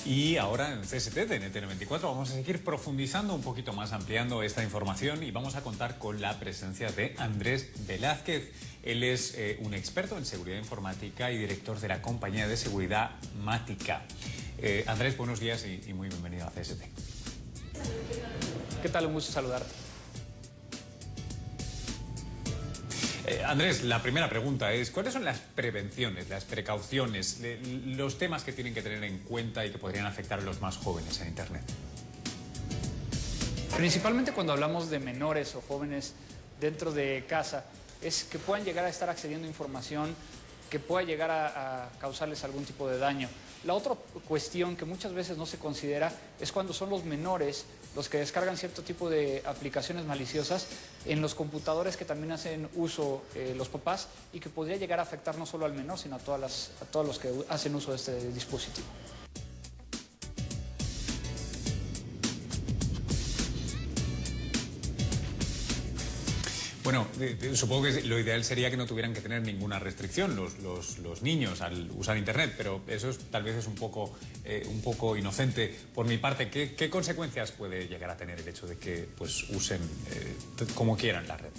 Y ahora en CST de NTN24 vamos a seguir profundizando un poquito más, ampliando esta información, y vamos a contar con la presencia de Andrés Velázquez. Él es un experto en seguridad informática y director de la compañía de seguridad Mática. Andrés, buenos días y muy bienvenido a CST. ¿Qué tal? Un gusto saludarte. Andrés, la primera pregunta es, ¿cuáles son las prevenciones, las precauciones, los temas que tienen que tener en cuenta y que podrían afectar a los más jóvenes en Internet? Principalmente cuando hablamos de menores o jóvenes dentro de casa, es que puedan llegar a estar accediendo a información que pueda llegar a causarles algún tipo de daño. La otra cuestión que muchas veces no se considera es cuando son los menores los que descargan cierto tipo de aplicaciones maliciosas en los computadores que también hacen uso los papás, y que podría llegar a afectar no solo al menor, sino a todos los que hacen uso de este dispositivo. Bueno, supongo que lo ideal sería que no tuvieran que tener ninguna restricción los niños al usar Internet, pero eso tal vez es un poco inocente por mi parte. ¿Qué consecuencias puede llegar a tener el hecho de que pues, usen como quieran la red?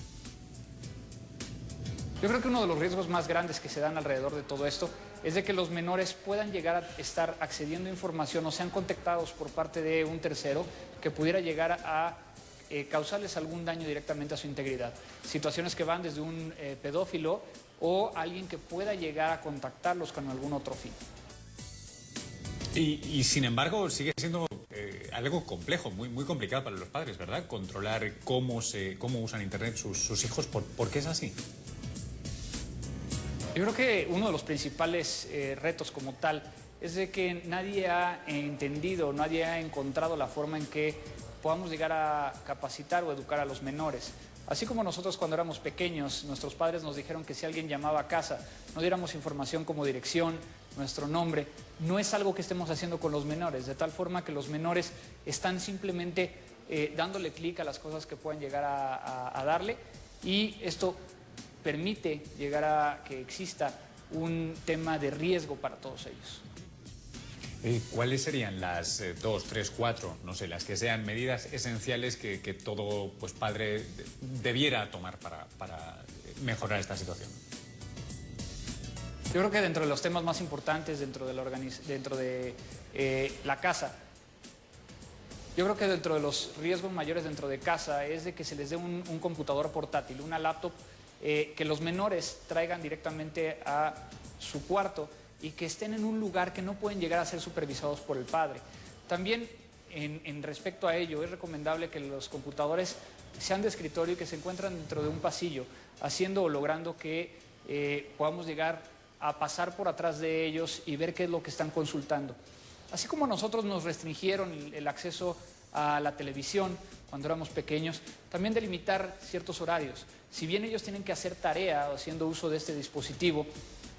Yo creo que uno de los riesgos más grandes que se dan alrededor de todo esto es de que los menores puedan llegar a estar accediendo a información o sean contactados por parte de un tercero que pudiera llegar a causarles algún daño directamente a su integridad. Situaciones que van desde un pedófilo o alguien que pueda llegar a contactarlos con algún otro fin. Y sin embargo sigue siendo algo complejo, muy complicado para los padres, ¿verdad? Controlar cómo usan Internet sus hijos. ¿Por qué es así? Yo creo que uno de los principales retos como tal es de que nadie ha entendido, nadie ha encontrado la forma en que podamos llegar a capacitar o educar a los menores. Así como nosotros cuando éramos pequeños, nuestros padres nos dijeron que si alguien llamaba a casa, no diéramos información como dirección, nuestro nombre. No es algo que estemos haciendo con los menores, de tal forma que los menores están simplemente dándole clic a las cosas que puedan llegar a darle, y esto permite llegar a que exista un tema de riesgo para todos ellos. ¿Cuáles serían las 2, 3, 4, no sé, las que sean medidas esenciales que todo pues, padre debiera tomar para mejorar esta situación? Yo creo que dentro de los temas más importantes dentro de la casa, yo creo que dentro de los riesgos mayores dentro de casa es de que se les dé un computador portátil, una laptop, que los menores traigan directamente a su cuarto y que estén en un lugar que no pueden llegar a ser supervisados por el padre. También, en respecto a ello, es recomendable que los computadores sean de escritorio y que se encuentran dentro de un pasillo, haciendo o logrando que podamos llegar a pasar por atrás de ellos y ver qué es lo que están consultando. Así como nosotros nos restringieron el acceso a la televisión cuando éramos pequeños, también delimitar ciertos horarios. Si bien ellos tienen que hacer tarea haciendo uso de este dispositivo,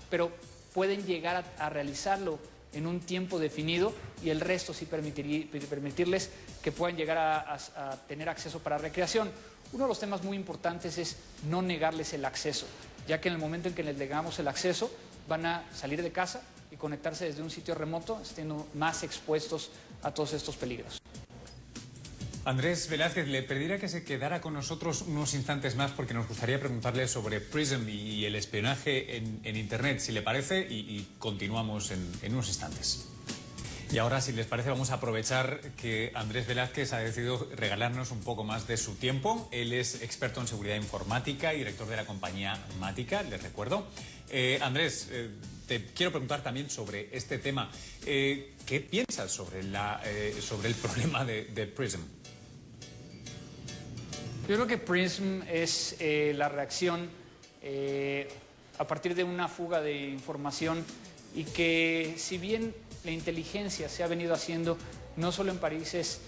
pero pueden llegar a realizarlo en un tiempo definido, y el resto sí permitirles que puedan llegar a tener acceso para recreación. Uno de los temas muy importantes es no negarles el acceso, ya que en el momento en que les negamos el acceso van a salir de casa y conectarse desde un sitio remoto, estando más expuestos a todos estos peligros. Andrés Velázquez, le pediría que se quedara con nosotros unos instantes más, porque nos gustaría preguntarle sobre PRISM y el espionaje en Internet, si le parece, y continuamos en unos instantes. Y ahora, si les parece, vamos a aprovechar que Andrés Velázquez ha decidido regalarnos un poco más de su tiempo. Él es experto en seguridad informática y director de la compañía Mática, les recuerdo. Andrés, te quiero preguntar también sobre este tema. ¿Qué piensas sobre el problema de PRISM? Yo creo que PRISM es la reacción a partir de una fuga de información, y que si bien la inteligencia se ha venido haciendo no solo en países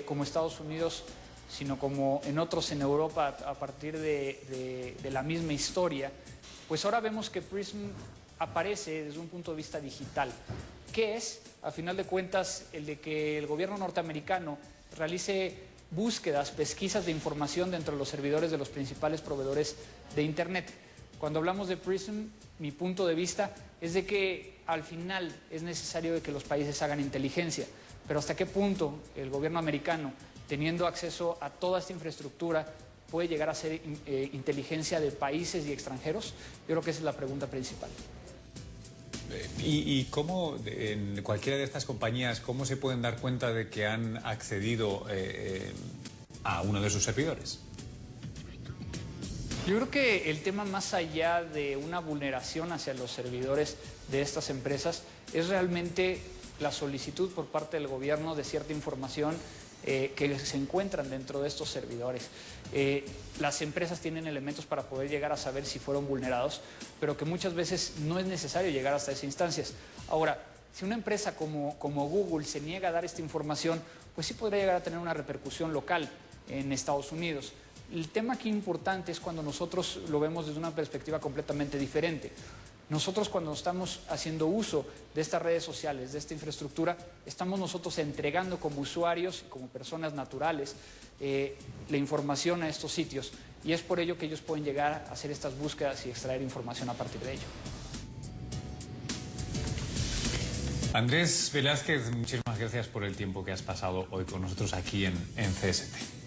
como Estados Unidos, sino como en otros en Europa a partir de la misma historia, pues ahora vemos que PRISM aparece desde un punto de vista digital, que es, a final de cuentas, el de que el gobierno norteamericano realice búsquedas, pesquisas de información dentro de los servidores de los principales proveedores de Internet. Cuando hablamos de PRISM, mi punto de vista es de que al final es necesario de que los países hagan inteligencia, pero hasta qué punto el gobierno americano, teniendo acceso a toda esta infraestructura, puede llegar a ser inteligencia de países y extranjeros. Yo creo que esa es la pregunta principal. ¿Y cómo, en cualquiera de estas compañías, cómo se pueden dar cuenta de que han accedido a uno de sus servidores? Yo creo que el tema, más allá de una vulneración hacia los servidores de estas empresas, es realmente la solicitud por parte del gobierno de cierta información que se encuentran dentro de estos servidores. Las empresas tienen elementos para poder llegar a saber si fueron vulnerados, pero que muchas veces no es necesario llegar hasta esas instancias. Ahora, si una empresa como Google se niega a dar esta información, pues sí podría llegar a tener una repercusión local en Estados Unidos. El tema aquí importante es cuando nosotros lo vemos desde una perspectiva completamente diferente. Nosotros, cuando estamos haciendo uso de estas redes sociales, de esta infraestructura, estamos nosotros entregando como usuarios y como personas naturales la información a estos sitios, y es por ello que ellos pueden llegar a hacer estas búsquedas y extraer información a partir de ello. Andrés Velázquez, muchísimas gracias por el tiempo que has pasado hoy con nosotros aquí en CST.